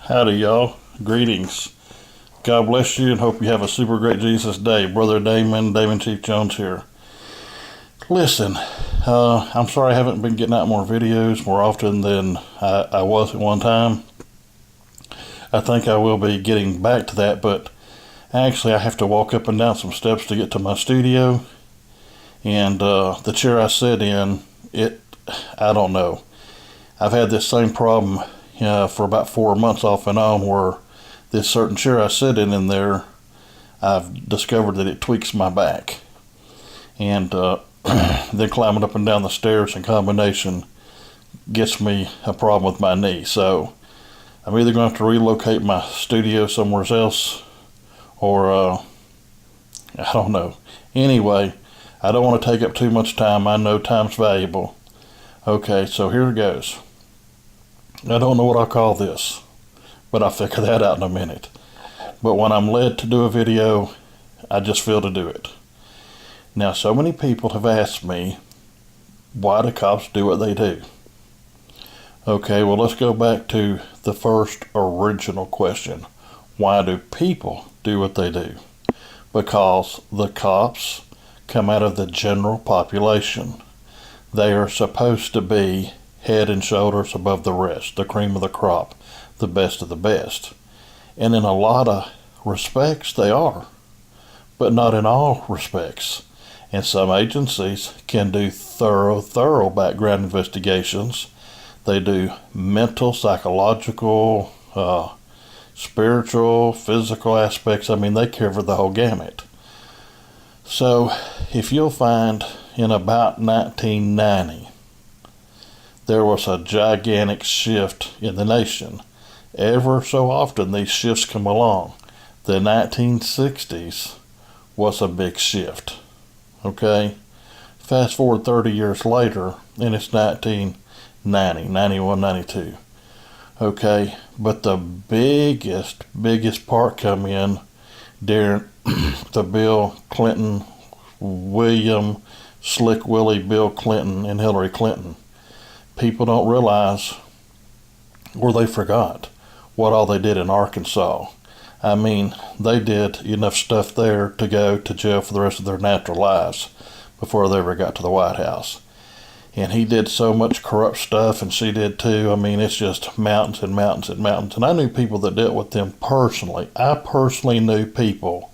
Howdy, y'all. Greetings. God bless you and hope you have a super great Jesus day. Brother Daymond, Daymond Chief Jones here. Listen, I'm sorry I haven't been getting out more videos more often than I was at one time. I think I will be getting back to that, but actually I have to walk up and down some steps to get to my studio. And the chair I sit in, I don't know. I've had this same problem for about 4 months off and on, where this certain chair I sit in there, I've discovered that it tweaks my back. And then climbing up and down the stairs in combination gets me a problem with my knee. So I'm either going to have to relocate my studio somewhere else, or I don't know. Anyway, I don't want to take up too much time. I know time's valuable. Okay, so here it goes. I don't know what I'll call this, but I'll figure that out in a minute. But when I'm led to do a video, I just feel to do it. Now, so many people have asked me, why do cops do what they do? Okay, well, let's go back to the first original question. Why do people do what they do? Because the cops come out of the general population. They are supposed to be head and shoulders above the rest, the cream of the crop, the best of the best. And in a lot of respects, they are, but not in all respects. And some agencies can do thorough background investigations. They do mental, psychological, spiritual, physical aspects. I mean, they cover the whole gamut. So if you'll find in about 1990, there was a gigantic shift in the nation. Ever so often these shifts come along. The 1960s was a big shift. Okay? Fast forward 30 years later, and it's 1990, 91, 92. Okay? But the biggest part come in during the Bill Clinton, William Slick Willie Bill Clinton, and Hillary Clinton. People don't realize, or they forgot, what all they did in Arkansas. I mean, they did enough stuff there to go to jail for the rest of their natural lives before they ever got to the White House. And he did so much corrupt stuff, and she did too. I mean, it's just mountains and mountains and mountains. And I knew people that dealt with them personally. I personally knew people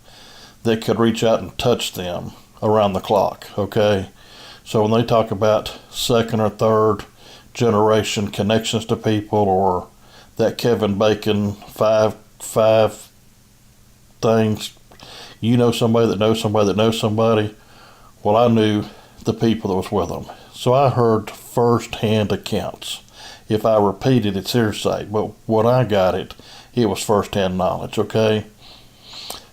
that could reach out and touch them around the clock, okay? So when they talk about second or third generation connections to people, or that Kevin Bacon five things, you know somebody that knows somebody that knows somebody. Well, I knew the people that was with them, so I heard first-hand accounts. If I repeated, it's hearsay, but when I got it was first-hand knowledge. Okay,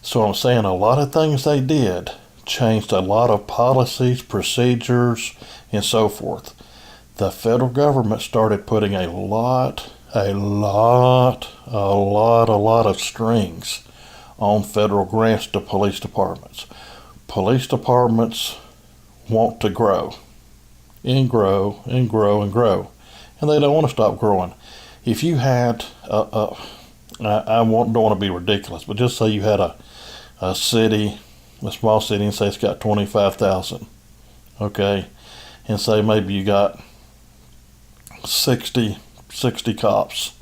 so I'm saying a lot of things they did changed a lot of policies, procedures, and so forth. The federal government started putting a lot of strings on federal grants to police departments. Police departments want to grow and grow and grow and grow, and they don't want to stop growing. If you had, I don't want to be ridiculous, but just say you had a city, a small city, and say it's got 25,000, okay, and say maybe you got 60 cops,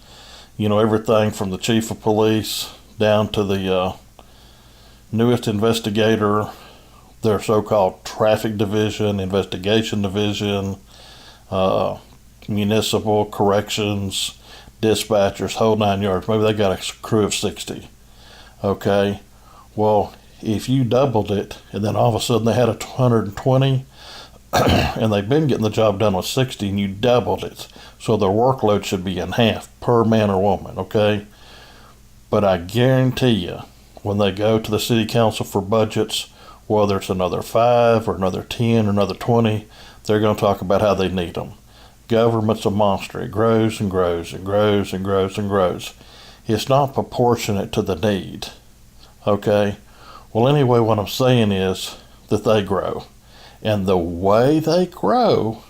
you know, everything from the chief of police down to the newest investigator, their so-called traffic division, investigation division, municipal corrections, dispatchers, whole 9 yards. Maybe they got a crew of 60. Okay, well, if you doubled it and then all of a sudden they had 120, and they've been getting the job done with 60, and you doubled it, so their workload should be in half per man or woman, okay? But I guarantee you, when they go to the city council for budgets, whether it's another 5 or another 10 or another 20, they're going to talk about how they need them. Government's a monster. It grows and grows and grows and grows and grows. It's not proportionate to the need, okay? Well, anyway, what I'm saying is that they grow. And the way they grow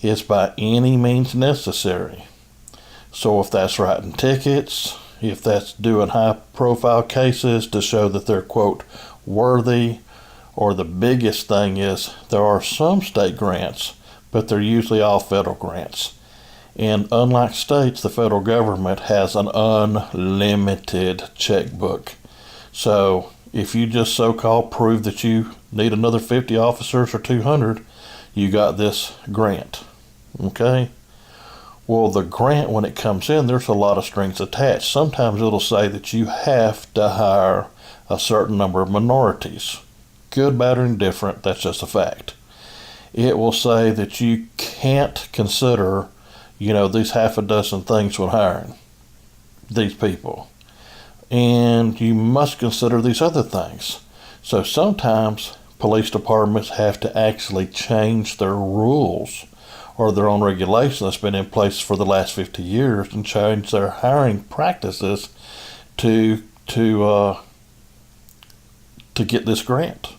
is by any means necessary. So if that's writing tickets, if that's doing high profile cases to show that they're, quote, worthy. Or the biggest thing is there are some state grants, but they're usually all federal grants. And unlike states, the federal government has an unlimited checkbook. So if you just so-called prove that you need another 50 officers or 200, you got this grant. Okay? Well, the grant, when it comes in, there's a lot of strings attached. Sometimes it'll say that you have to hire a certain number of minorities. Good, bad, or indifferent, that's just a fact. It will say that you can't consider, these half a dozen things when hiring these people. And you must consider these other things. So sometimes police departments have to actually change their rules or their own regulation that's been in place for the last 50 years and change their hiring practices to get this grant.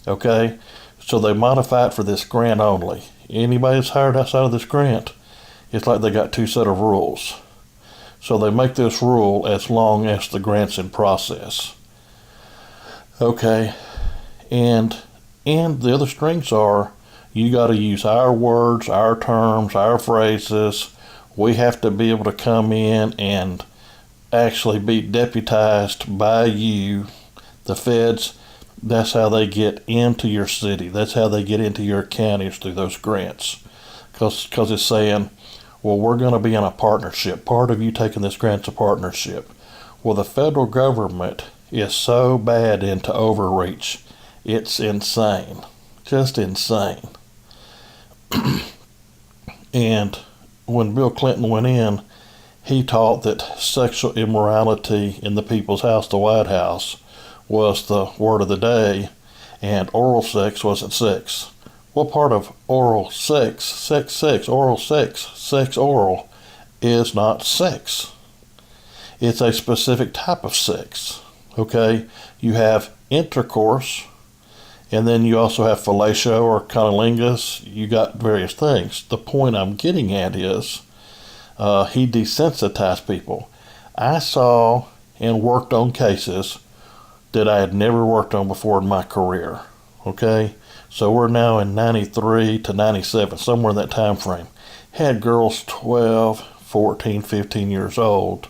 Okay? So they modify it for this grant only. Anybody that's hired outside of this grant, it's like they got two set of rules. So they make this rule as long as the grant's in process. Okay? And the other strings are, you got to use our words, our terms, our phrases. We have to be able to come in and actually be deputized by you, the feds. That's how they get into your city. That's how they get into your counties through those grants. Because it's saying, well, we're going to be in a partnership. Part of you taking this grant's a partnership. Well, the federal government is so bad into overreach. It's insane. Just insane. And when Bill Clinton went in, he taught that sexual immorality in the people's house, the White House, was the word of the day, and oral sex wasn't sex. What part of oral sex, oral sex, oral, is not sex? It's a specific type of sex, okay? You have intercourse, and then you also have fellatio or cunnilingus. You got various things. The point I'm getting at is he desensitized people. I saw and worked on cases that I had never worked on before in my career. Okay? So we're now in 93 to 97, somewhere in that time frame. Had girls 12, 14, 15 years old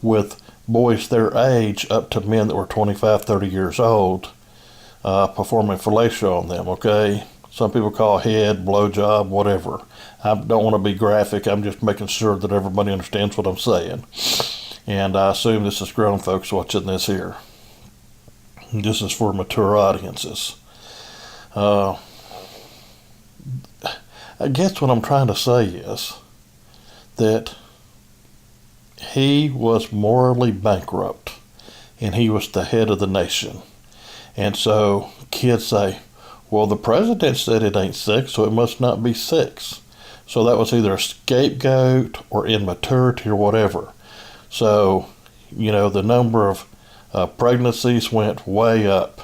with boys their age up to men that were 25, 30 years old performing fellatio on them, okay? Some people call head, blowjob, whatever. I don't want to be graphic. I'm just making sure that everybody understands what I'm saying. And I assume this is grown folks watching this here. This is for mature audiences. I guess what I'm trying to say is that he was morally bankrupt and he was the head of the nation. And so kids say, well, the president said it ain't sex, so it must not be sex. So that was either a scapegoat or immaturity or whatever. So, the number of pregnancies went way up.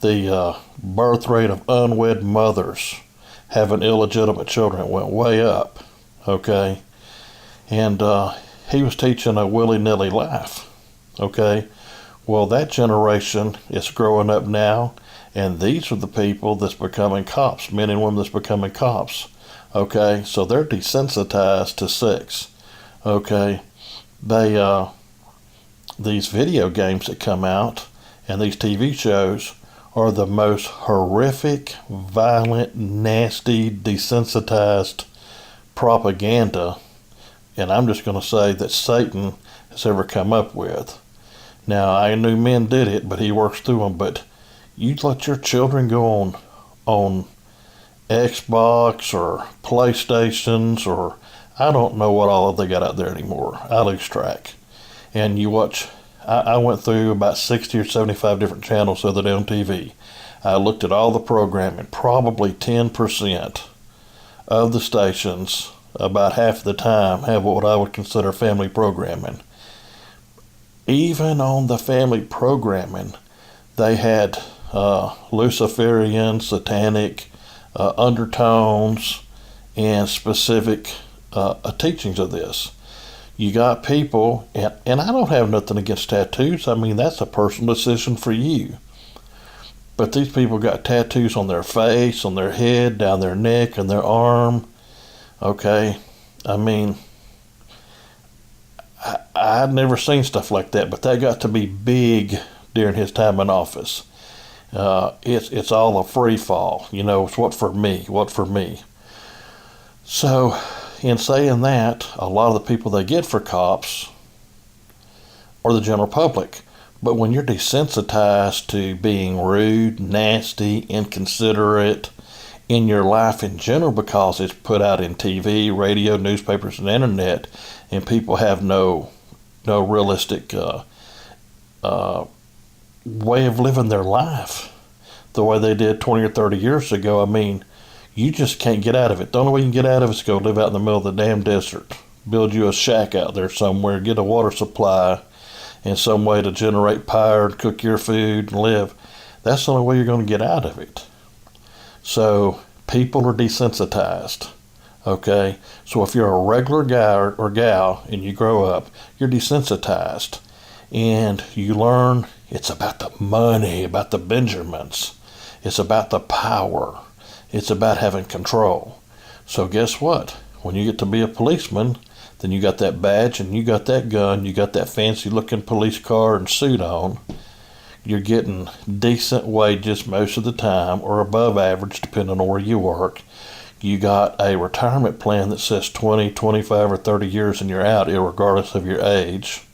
The birth rate of unwed mothers having illegitimate children went way up. Okay? And he was teaching a willy-nilly life. Okay? Well, that generation is growing up now, and these are the people that's becoming cops, men and women that's becoming cops. Okay? So they're desensitized to sex. Okay? These video games that come out and these TV shows are the most horrific, violent, nasty, desensitized propaganda, and I'm just going to say that Satan has ever come up with. Now, I knew men did it, but he works through them. But you let your children go on Xbox or PlayStations or I don't know what all they got out there anymore. I lose track. And you watch, I went through about 60 or 75 different channels the other day on TV. I looked at all the programming. Probably 10% of the stations, about half of the time, have what I would consider family programming. Even on the family programming, they had Luciferian, satanic undertones and specific teachings of this. You got people, and I don't have nothing against tattoos. I mean, that's a personal decision for you. But these people got tattoos on their face, on their head, down their neck, and their arm. Okay? I mean, I'd never seen stuff like that, but that got to be big during his time in office. It's all a free fall. You know, it's what for me, what for me. So, in saying that, a lot of the people they get for cops are the general public. But when you're desensitized to being rude, nasty, inconsiderate in your life in general because it's put out in TV, radio, newspapers, and internet, and people have no realistic way of living their life the way they did 20 or 30 years ago, I mean, you just can't get out of it. The only way you can get out of it is go live out in the middle of the damn desert. Build you a shack out there somewhere, get a water supply, and some way to generate power and cook your food and live. That's the only way you're going to get out of it. So people are desensitized. Okay? So if you're a regular guy or gal and you grow up, you're desensitized. And you learn it's about the money, about the Benjamins. It's about the power. It's about having control. So guess what? When you get to be a policeman, then you got that badge and you got that gun, you got that fancy looking police car and suit on. You're getting decent wages most of the time, or above average depending on where you work. You got a retirement plan that says 20, 25, or 30 years and you're out, regardless of your age.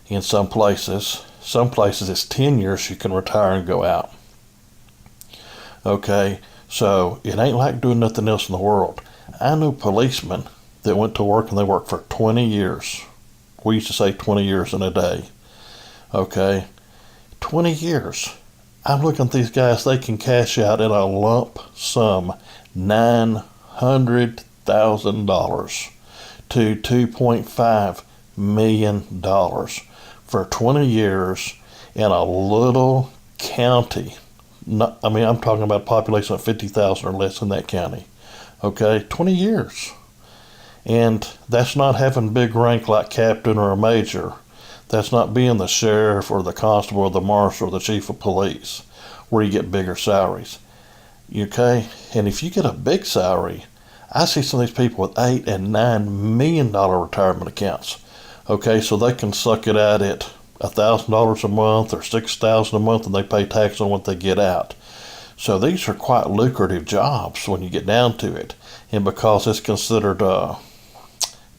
In some places it's 10 years you can retire and go out. Okay, so it ain't like doing nothing else in the world. I know policemen that went to work and they worked for 20 years. We used to say 20 years in a day. Okay, 20 years. I'm looking at these guys, they can cash out in a lump sum $900,000 to $2.5 million for 20 years in a little county. I'm talking about a population of 50,000 or less in that county. Okay, 20 years. And that's not having big rank like captain or a major. That's not being the sheriff or the constable or the marshal or the chief of police, where you get bigger salaries. Okay? And if you get a big salary, I see some of these people with $8 and $9 million retirement accounts. Okay, so they can suck it out at $1,000 a month or $6,000 a month, and they pay tax on what they get out. So these are quite lucrative jobs when you get down to it. And because it's considered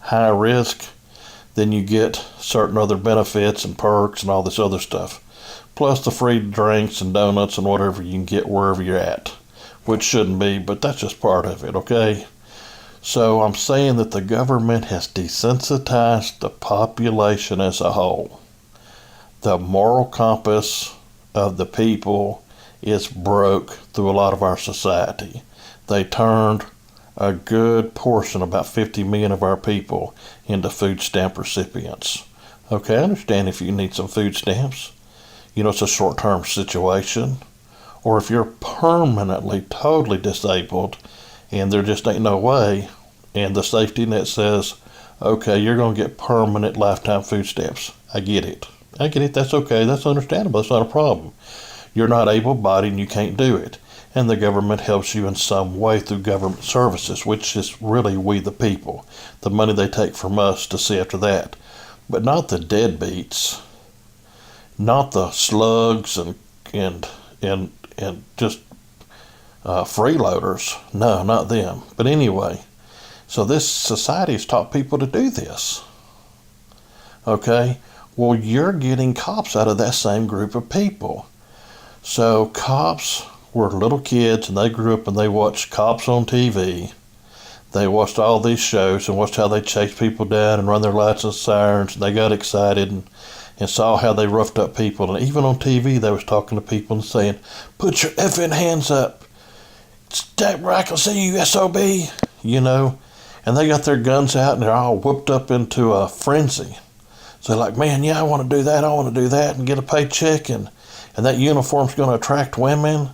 high risk, then you get certain other benefits and perks and all this other stuff. Plus the free drinks and donuts and whatever you can get wherever you're at. Which shouldn't be, but that's just part of it, okay? So I'm saying that the government has desensitized the population as a whole. The moral compass of the people is broke through a lot of our society. They turned a good portion, about 50 million of our people, into food stamp recipients. Okay, I understand if you need some food stamps. You know, it's a short-term situation. Or if you're permanently, totally disabled, and there just ain't no way, and the safety net says, okay, you're going to get permanent lifetime food stamps. I get it. That's okay. That's understandable. That's not a problem. You're not able-bodied and you can't do it. And the government helps you in some way through government services, which is really we the people. The money they take from us to see after that. But not the deadbeats. Not the slugs and just freeloaders. No, not them. But anyway, so this society has taught people to do this. Okay? Well, you're getting cops out of that same group of people. So cops were little kids and they grew up and they watched cops on TV. They watched all these shows and watched how they chased people down and run their lights and sirens, and they got excited and saw how they roughed up people. And even on TV they was talking to people and saying, put your effing hands up. Step where I can see you, SOB. You know, and they got their guns out and they're all whooped up into a frenzy. So they're like, man, yeah, I want to do that, and get a paycheck, and that uniform's going to attract women,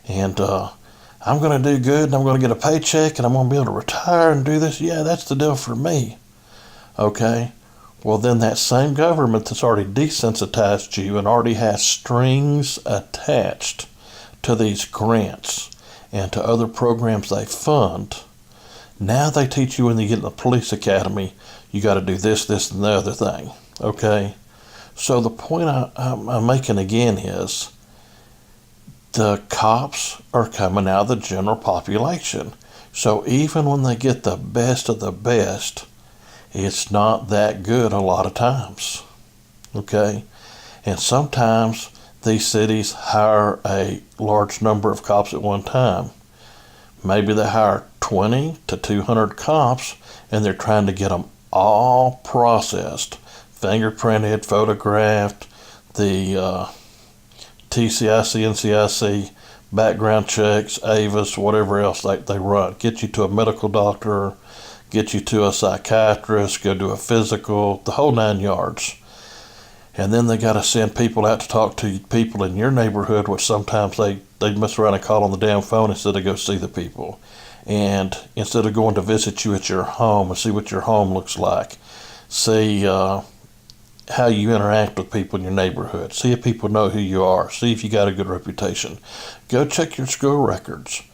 and I'm going to do good, and I'm going to get a paycheck, and I'm going to be able to retire and do this. Yeah, that's the deal for me. Okay? Well, then that same government that's already desensitized you and already has strings attached to these grants and to other programs they fund, now they teach you when you get in the police academy, you got to do this, this, and the other thing. Okay? So the point I'm making again is the cops are coming out of the general population. So even when they get the best of the best, it's not that good a lot of times. Okay? And sometimes these cities hire a large number of cops at one time. Maybe they hire 20 to 200 cops, and they're trying to get them all processed, fingerprinted, photographed, the TCIC, NCIC, background checks, AVIS, whatever else they run. Get you to a medical doctor, get you to a psychiatrist, go do a physical, the whole 9 yards. And then they got to send people out to talk to people in your neighborhood, which sometimes they mess around and call on the damn phone instead of go see the people. And instead of going to visit you at your home and see what your home looks like, see how you interact with people in your neighborhood, see if people know who you are, see if you got a good reputation. Go check your school records.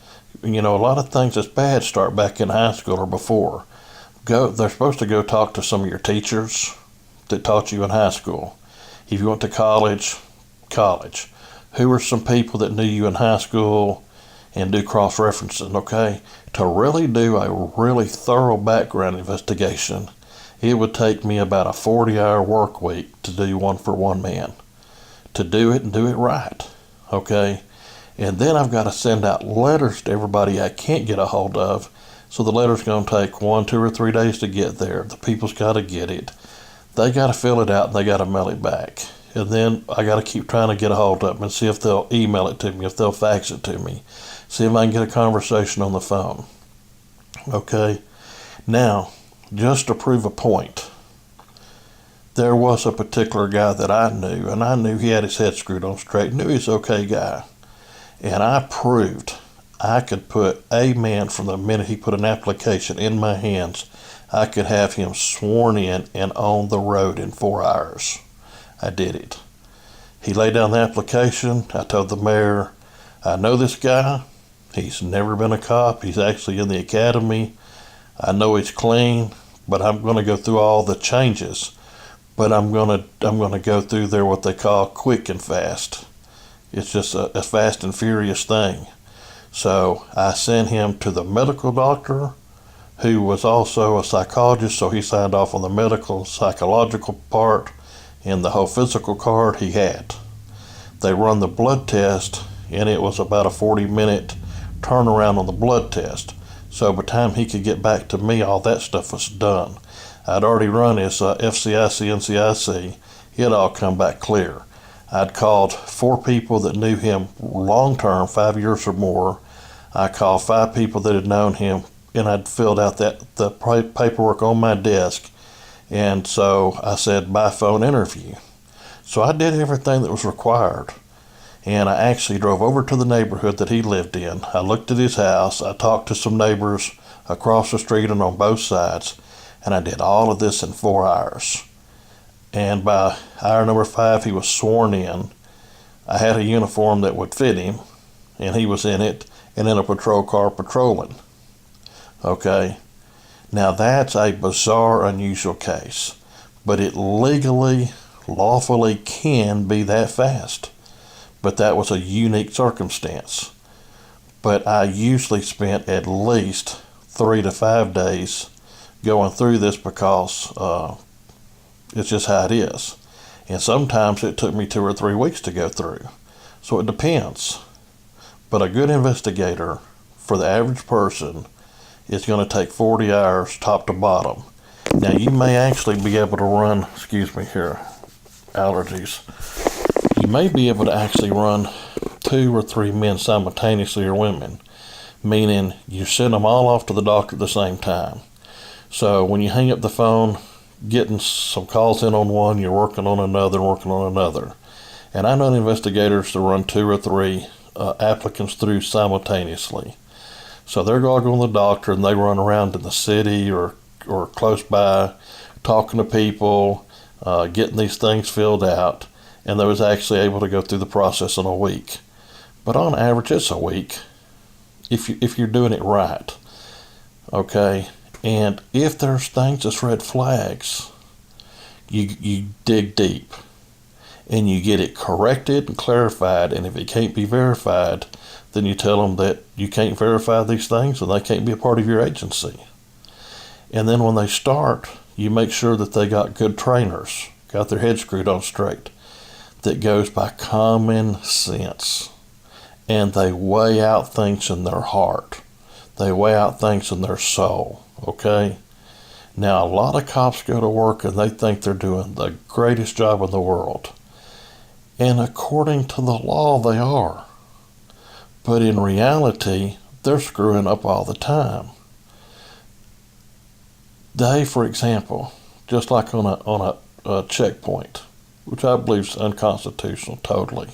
You know, a lot of things that's bad start back in high school or before. They're supposed to go talk to some of your teachers that taught you in high school. If you went to college. Who are some people that knew you in high school, and do cross-referencing, okay? To really do a really thorough background investigation, it would take me about a 40-hour work week to do one for one man. To do it and do it right, okay? And then I've got to send out letters to everybody I can't get a hold of. So the letter's going to take 1, 2, or 3 days to get there. The people's got to get it. They got to fill it out and they got to mail it back. And then I got to keep trying to get a hold of them and see if they'll email it to me, if they'll fax it to me. See if I can get a conversation on the phone. Okay? Now, just to prove a point, there was a particular guy that I knew, and I knew he had his head screwed on straight, knew he was an okay guy. And I proved I could put a man from the minute he put an application in my hands, I could have him sworn in and on the road in 4 hours. I did it. He laid down the application. I told the mayor, I know this guy. He's never been a cop. He's actually in the academy. I know he's clean, but I'm going to go through all the changes. But I'm going to go through there what they call quick and fast. It's just a fast and furious thing. So I sent him to the medical doctor, who was also a psychologist, so he signed off on the medical, psychological part, and the whole physical card he had. They run the blood test, and it was about a 40-minute turnaround on the blood test. So by the time he could get back to me, all that stuff was done. I'd already run his FCIC, NCIC. It had all come back clear. I'd called 4 people that knew him long term, 5 years or more. I called 5 people that had known him, and I'd filled out the paperwork on my desk. And so I said, by phone interview. So I did everything that was required. And I actually drove over to the neighborhood that he lived in. I looked at his house. I talked to some neighbors across the street and on both sides. And I did all of this in 4 hours. And by hour number 5, he was sworn in. I had a uniform that would fit him, and he was in it, and in a patrol car patrolling. Okay? Now that's a bizarre, unusual case, but it legally, lawfully can be that fast. But that was a unique circumstance. But I usually spent at least 3 to 5 days going through this because it's just how it is. And sometimes it took me 2 or 3 weeks to go through. So it depends. But a good investigator, for the average person, is going to take 40 hours top to bottom. Now you may actually be able to run, excuse me here, allergies. You may be able to actually run 2 or 3 men simultaneously, or women, meaning you send them all off to the doctor at the same time. So when you hang up the phone, getting some calls in on one, you're working on another. And I know investigators to run 2 or 3 applicants through simultaneously. So they're going to the doctor and they run around in the city or close by talking to people, getting these things filled out, and they was actually able to go through the process in a week. But on average, it's a week if you're doing it right, okay? And if there's things that's red flags, you dig deep and you get it corrected and clarified. And if it can't be verified, then you tell them that you can't verify these things and they can't be a part of your agency. And then when they start, you make sure that they got good trainers, got their head screwed on straight, that goes by common sense. And they weigh out things in their heart. They weigh out things in their soul, okay? Now, a lot of cops go to work and they think they're doing the greatest job in the world. And according to the law, they are. But in reality, they're screwing up all the time. They, for example, just like on a checkpoint, which I believe is unconstitutional totally.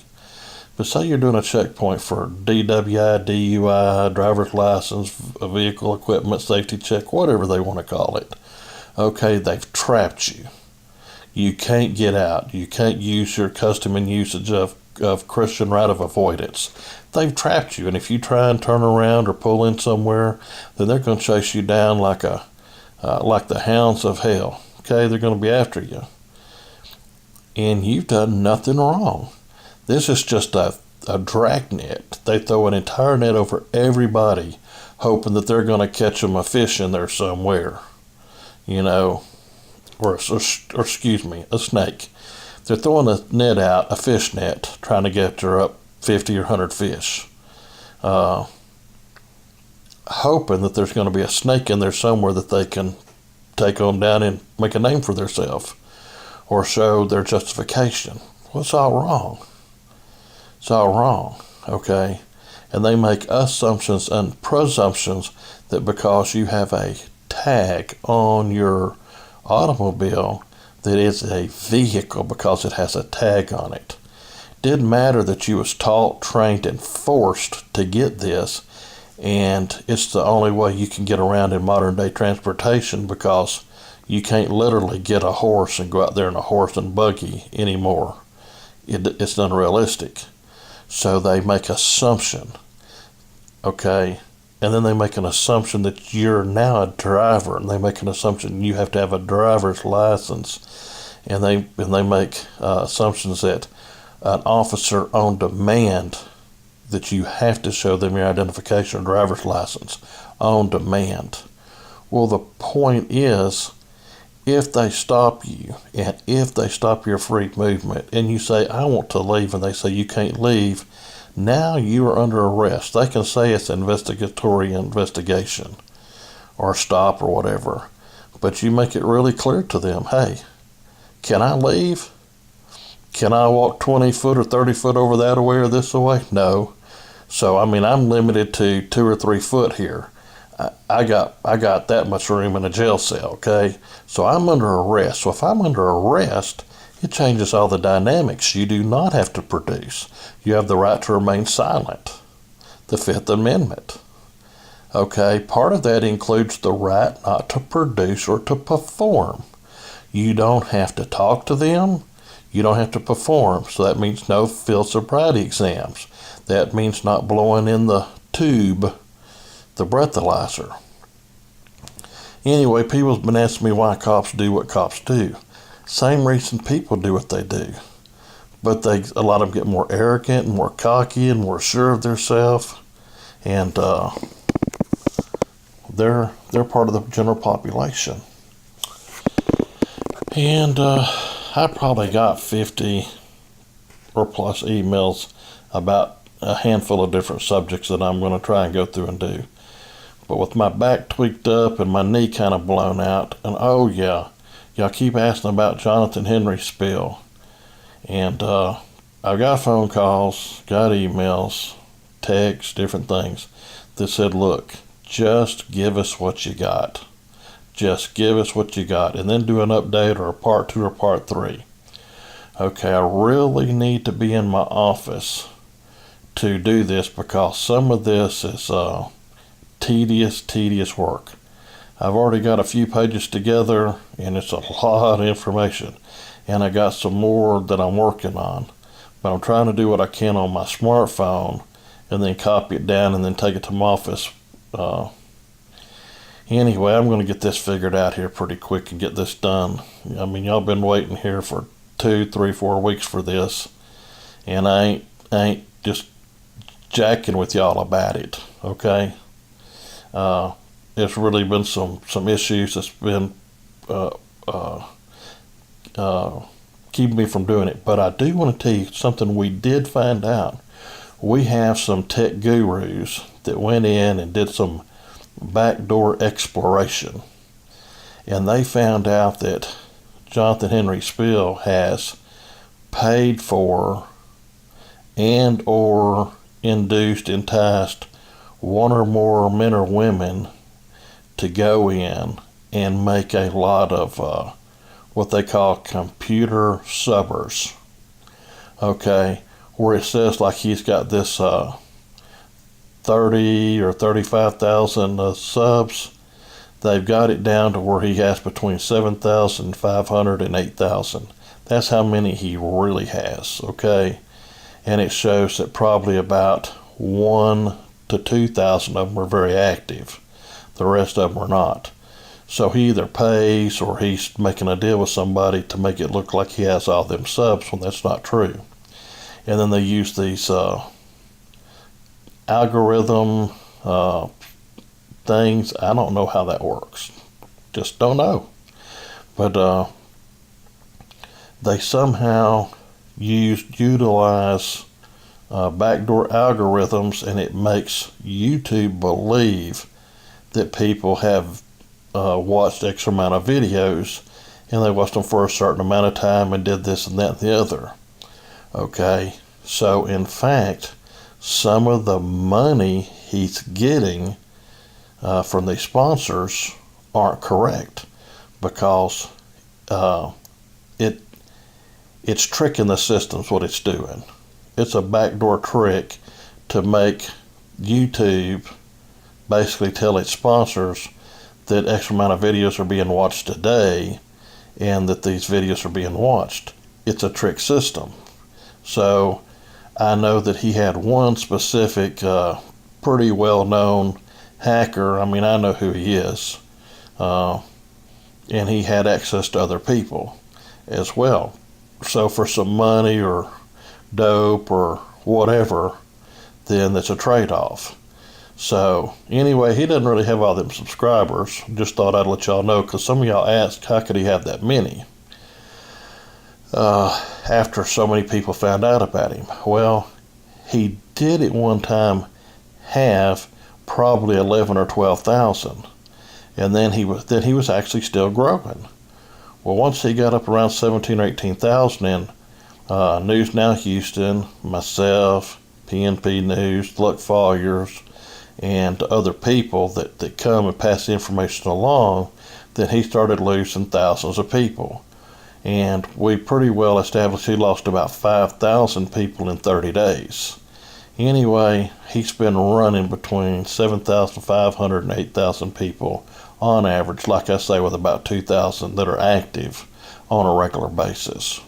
But say you're doing a checkpoint for DWI, DUI, driver's license, vehicle equipment, safety check, whatever they want to call it. Okay, they've trapped you. You can't get out. You can't use your custom and usage of Christian right of avoidance. They've trapped you, and if you try and turn around or pull in somewhere, then they're going to chase you down like the hounds of hell. Okay, they're going to be after you. And you've done nothing wrong. This is just a dragnet. They throw an entire net over everybody, hoping that they're going to catch them a fish in there somewhere, or excuse me, a snake. They're throwing a net out, a fish net, trying to capture up 50 or 100 fish, hoping that there's going to be a snake in there somewhere that they can take on down and make a name for themselves or show their justification. Well, it's all wrong. It's all wrong, okay? And they make assumptions and presumptions that because you have a tag on your automobile that it's a vehicle because it has a tag on it. Didn't matter that you was taught, trained, and forced to get this, and it's the only way you can get around in modern day transportation because you can't literally get a horse and go out there in a horse and buggy anymore. It's unrealistic. So they make assumption, okay? And then they make an assumption that you're now a driver, and they make an assumption you have to have a driver's license, and they make assumptions that an officer on demand, that you have to show them your identification or driver's license on demand. Well, the point is, if they stop you, and if they stop your free movement, and you say, I want to leave, and they say you can't leave, now you are under arrest. They can say it's an investigatory investigation or stop or whatever, but you make it really clear to them, hey, can I leave? Can I walk 20 foot or 30 foot over that way or this way? No. So, I'm limited to 2 or 3 foot here. I got that much room in a jail cell, okay? So I'm under arrest. So if I'm under arrest, it changes all the dynamics. You do not have to produce. You have the right to remain silent. The Fifth Amendment. Okay, part of that includes the right not to produce or to perform. You don't have to talk to them. You don't have to perform. So that means no field sobriety exams. That means not blowing in the tube, the breathalyzer. Anyway, people's been asking me why cops do what cops do. Same reason people do what they do. But a lot of them get more arrogant and more cocky and more sure of themselves. And they're part of the general population. And I probably got 50 or plus emails about a handful of different subjects that I'm going to try and go through and do. But with my back tweaked up and my knee kind of blown out, and oh yeah, y'all keep asking about Jonathan Henry's spill. And I got phone calls, got emails, texts, different things that said, look, just give us what you got. Just give us what you got, and then do an update or a part 2 or part 3. Okay, I really need to be in my office to do this because some of this is tedious work. I've already got a few pages together, and it's a lot of information. And I got some more that I'm working on. But I'm trying to do what I can on my smartphone and then copy it down and then take it to my office. Anyway, I'm going to get this figured out here pretty quick and get this done. I mean, y'all been waiting here for 2, 3, 4 weeks for this. And I ain't just jacking with y'all about it, okay? There's really been some issues that's been keeping me from doing it. But I do want to tell you something we did find out. We have some tech gurus that went in and did some backdoor exploration. And they found out that Jonathan Henry Spill has paid for and or induced, enticed one or more men or women to go in and make a lot of what they call computer subbers. Okay, where it says like he's got this 30 or 35,000 subs. They've got it down to where he has between 7,500 and 8,000. That's how many he really has, okay? And it shows that probably about 1 to 2,000 of them are very active. The rest of them are not. So he either pays or he's making a deal with somebody to make it look like he has all them subs when that's not true. And then they use these algorithm things. I don't know how that works. Just don't know. But they somehow utilize backdoor algorithms, and it makes YouTube believe that people have watched X amount of videos, and they watched them for a certain amount of time and did this and that and the other. Okay, so in fact, some of the money he's getting from these sponsors aren't correct, because it's tricking the systems. What it's doing, it's a backdoor trick to make YouTube basically tell its sponsors that X amount of videos are being watched today and that these videos are being watched. It's a trick system. So I know that he had one specific pretty well-known hacker. I mean, I know who he is. And he had access to other people as well. So for some money or dope or whatever, then that's a trade-off. So anyway, he doesn't really have all them subscribers. Just thought I'd let y'all know, because some of y'all asked, how could he have that many? After so many people found out about him. Well, he did at one time have probably 11 or 12,000, and then he was actually still growing. Well, once he got up around 17 or 18,000, and News Now Houston, myself, PNP News, Luck Followers, and other people that come and pass the information along, then he started losing thousands of people. And we pretty well established he lost about 5,000 people in 30 days. Anyway, he's been running between 7,500 and 8,000 people on average, like I say, with about 2,000 that are active on a regular basis.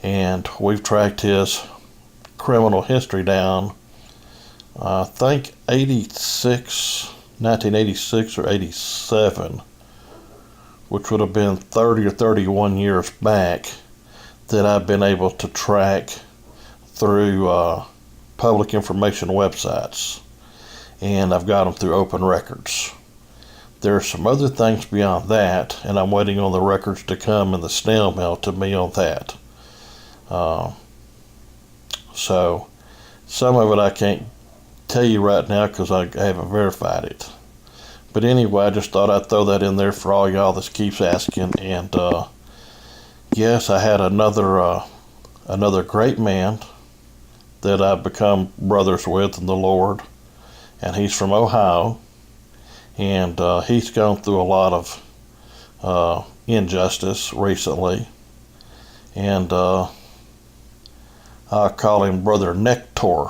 And we've tracked his criminal history down, I think 1986 or 87, which would have been 30 or 31 years back, that I've been able to track through public information websites. And I've got them through open records. There are some other things beyond that, and I'm waiting on the records to come in the snail mail to me on that. So some of it I can't tell you right now because I haven't verified it. But anyway, I just thought I'd throw that in there for all y'all that keeps asking. And yes, I had another great man that I've become brothers with in the Lord, and he's from Ohio, and he's gone through a lot of injustice recently, and I call him Brother Nectar.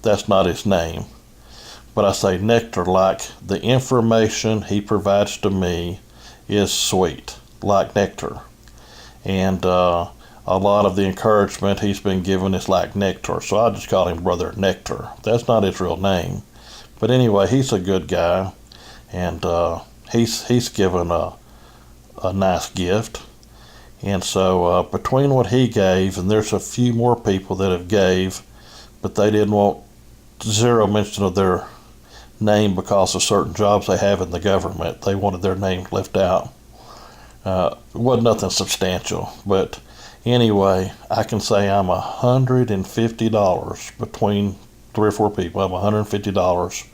That's not his name, but I say nectar like the information he provides to me is sweet, like nectar. And a lot of the encouragement he's been given is like nectar. So I just call him Brother Nectar. That's not his real name. But anyway, he's a good guy. And he's given a nice gift. And so between what he gave, and there's a few more people that have gave, but they didn't want zero mention of their name because of certain jobs they have in the government. They wanted their name left out. It wasn't nothing substantial, but anyway, I can say I'm $150 between 3 or 4 people. I'm $150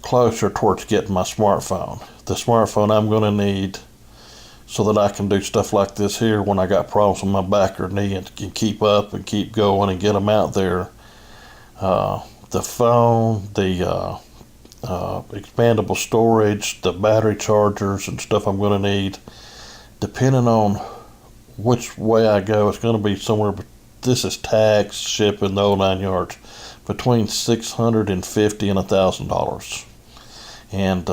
closer towards getting my smartphone. The smartphone I'm going to need so that I can do stuff like this here when I got problems with my back or knee and can keep up and keep going and get them out there. The phone, the expandable storage, the battery chargers and stuff I'm going to need, depending on which way I go, it's going to be somewhere, this is tax, shipping, the whole 9 yards, between $650 and $1,000. And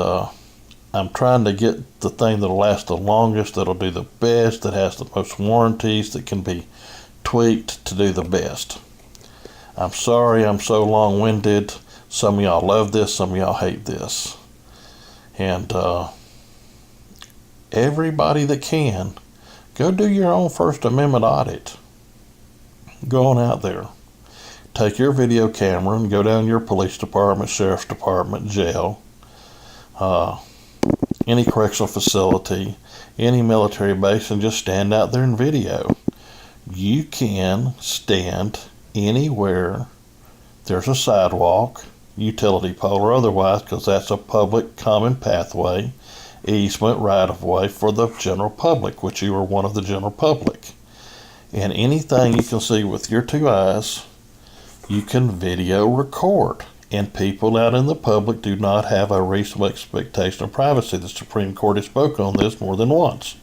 I'm trying to get the thing that'll last the longest, that'll do the best, that has the most warranties, that can be tweaked to do the best. I'm sorry I'm so long-winded. Some of y'all love this, some of y'all hate this. And everybody that can, go do your own First Amendment audit. Go on out there. Take your video camera and go down to your police department, sheriff's department, jail, any correctional facility, any military base, and just stand out there and video. You can stand anywhere there's a sidewalk, utility pole or otherwise, because that's a public common pathway, easement, right-of-way for the general public, which you are one of the general public. And anything you can see with your 2 eyes, you can video record. And people out in the public do not have a reasonable expectation of privacy. The Supreme Court has spoken on this more than once.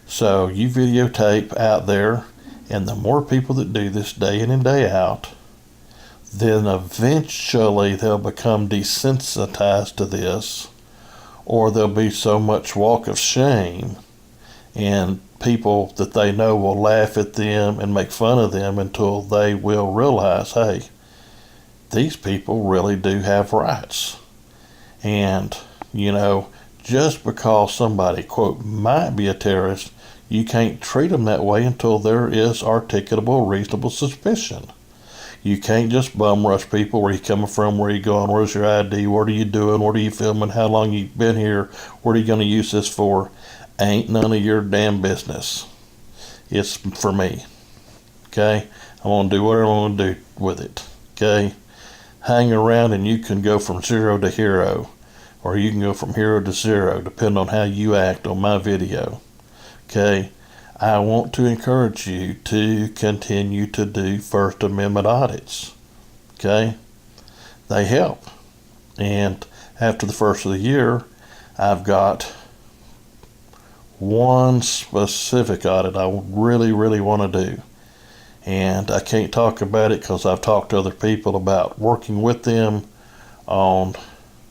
So you videotape out there, and the more people that do this day in and day out, then eventually they'll become desensitized to this, or there'll be so much walk of shame, and people that they know will laugh at them and make fun of them until they will realize, hey, these people really do have rights. And, just because somebody, quote, might be a terrorist, you can't treat them that way until there is articulable, reasonable suspicion. You can't just bum rush people. Where you coming from? Where you going? Where's your ID? What are you doing? What are you filming? How long you been here? What are you going to use this for? Ain't none of your damn business. It's for me. Okay? I'm going to do whatever I'm going to do with it. Okay? Hang around and you can go from 0 to hero. Or you can go from hero to 0, depending on how you act on my video. Okay? I want to encourage you to continue to do First Amendment audits. Okay? They help. And after the first of the year, I've got one specific audit I really, really want to do. And I can't talk about it because I've talked to other people about working with them on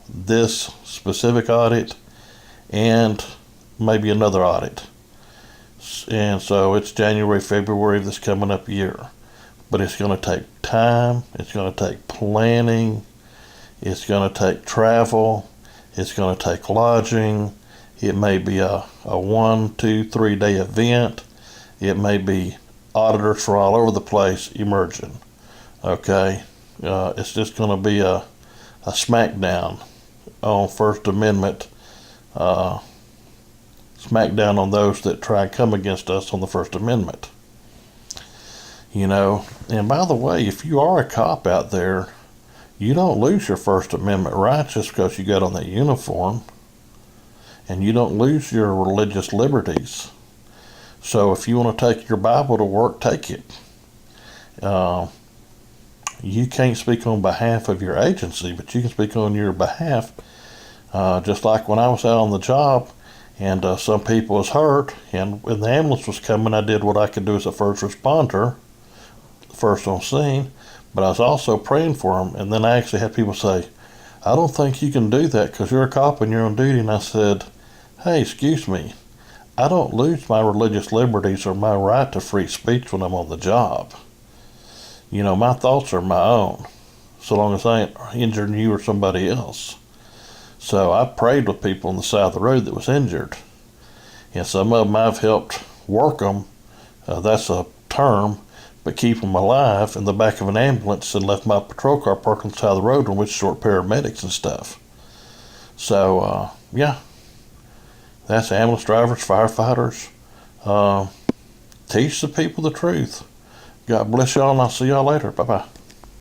this specific audit and maybe another audit. And so it's January, February of this coming up year. But it's going to take time. It's going to take planning. It's going to take travel. It's going to take lodging. It may be a 1, 2, 3 day event. It may be auditors from all over the place emerging. Okay? It's just going to be a smackdown on First Amendment, smackdown on those that try and come against us on the First Amendment. And by the way, if you are a cop out there, you don't lose your First Amendment rights just because you got on that uniform. And you don't lose your religious liberties. So if you want to take your Bible to work, take it. You can't speak on behalf of your agency, but you can speak on your behalf. Just like when I was out on the job and some people was hurt, and when the ambulance was coming, I did what I could do as a first responder, first on scene, but I was also praying for them. And then I actually had people say, I don't think you can do that because you're a cop and you're on duty. And I said, hey, excuse me, I don't lose my religious liberties or my right to free speech when I'm on the job. My thoughts are my own, so long as I ain't injuring you or somebody else. So I prayed with people on the side of the road that was injured. And some of them I've helped work them, that's a term, but keep them alive in the back of an ambulance and left my patrol car parked on the side of the road on which short paramedics and stuff. So, yeah, that's ambulance drivers, firefighters. Teach the people the truth. God bless y'all, and I'll see y'all later. Bye-bye.